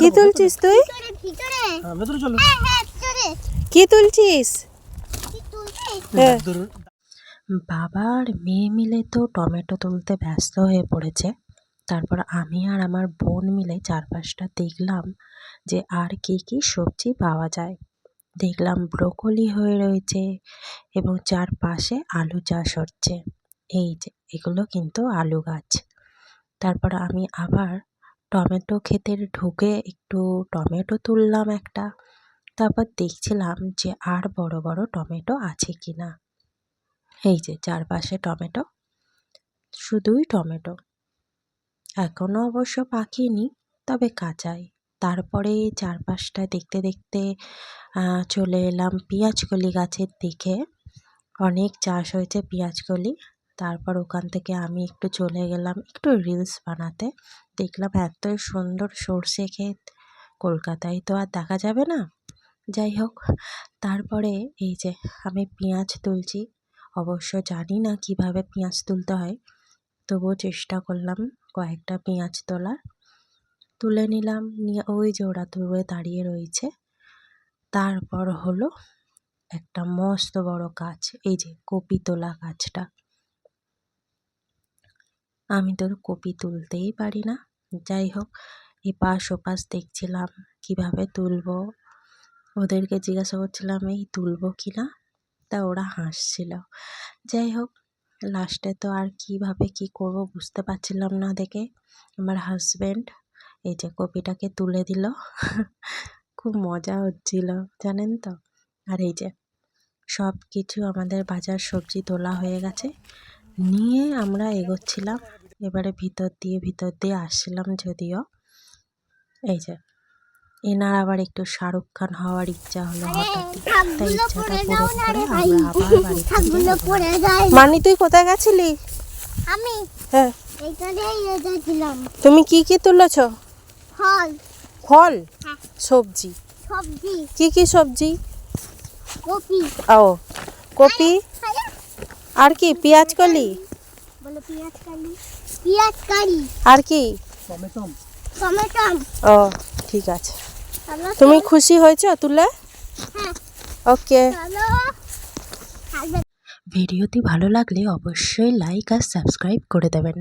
কি তুলছিস তুই? কি তুলছিস? বাবা আর মেয়ে মিলে তো টমেটো তুলতে ব্যস্ত হয়ে পড়েছে। তারপর আমি আর আমার বোন মিলে চারপাশটা দেখলাম যে আর কি কি সবজি পাওয়া যায়। দেখলাম ব্রোকলি হয়ে রয়েছে এবং চারপাশে আলু চাষ হচ্ছে। এই যে এগুলো কিন্তু আলু গাছ। তারপর আমি আবার টমেটো ক্ষেতে ঢুকে একটু টমেটো তুললাম একটা। তারপর দেখছিলাম যে আর বড় বড় টমেটো আছে কিনা। এই যে চারপাশে টমেটো, শুধুই টমেটো, এখনো অবশ্য পাকেনি, তবে কাঁচাই। তারপরে চারপাশটা দেখতে দেখতে চলে এলাম পেঁয়াজকলি গাছের দিকে। অনেক চাষ হয়েছে পেঁয়াজকলি। তারপর ওখান থেকে আমি একটু চলে গেলাম একটু রিলস বানাতে। দেখলাম এত সুন্দর সর্ষে ক্ষেত কলকাতায় তো আর দেখা যাবে না। যাই হোক, তারপরে এই যে আমি পেঁয়াজ তুলছি। অবশ্য জানি না কিভাবে পেঁয়াজ তুলতে হয়, তবুও চেষ্টা করলাম কয়েকটা পেঁয়াজ তোলার। তুলে নিলাম, নিয়ে ওই যে ওরা দূরে দাঁড়িয়ে রয়েছে। তারপর হলো একটা মস্ত বড় গাছ, এই যে কপি তোলা গাছটা। আমি তো কপি তুলতেই পারি না। যাই হোক, এপাশ ওপাশ দেখছিলাম কিভাবে তুলবো। ওদেরকে জিজ্ঞাসা করছিলাম এই তুলবো কি না, তা ওরা হাসছিল। যাই হোক, লাস্টে তো আর কিভাবে কি করব বুঝতে পারছিলাম না দেখে আমার হাজব্যান্ড এই যে কপিটাকে তুলে দিল। খুব মজা হচ্ছিল জানেন তো। আর এই যে সব কিছু আমাদের বাজার সবজি তোলা হয়ে গেছে, নিয়ে আমরা এগোচ্ছিলাম। এবারে ভিতর দিয়ে আসছিলাম যদিও। এই যে এনার আবার একটু শাহরুখ খান হওয়ার ইচ্ছা হলো হঠাৎই, তাই ইচ্ছাটা পূরণ করে আমরা আবার বাড়ি। মানি তুই কোথায় গেছিলি? আমি হ্যাঁ এইখানেই গেছিলাম। তুমি কি কি তুলেছ? ফল। ফল? হ্যাঁ। সবজি? সবজি। কি কি সবজি? কপি। ও কপি, আর কি পেঁয়াজ কলি? বলো পেঁয়াজ কালি। পেঁয়াজ কালি। আর কি? টমেটো। ও ঠিক আছে। তুমি খুশি হয়েছো তুলে? হ্যাঁ। ওকে। চলো। ভিডিওটি ভালো লাগলে অবশ্যই লাইক আর সাবস্ক্রাইব করে দেবেন।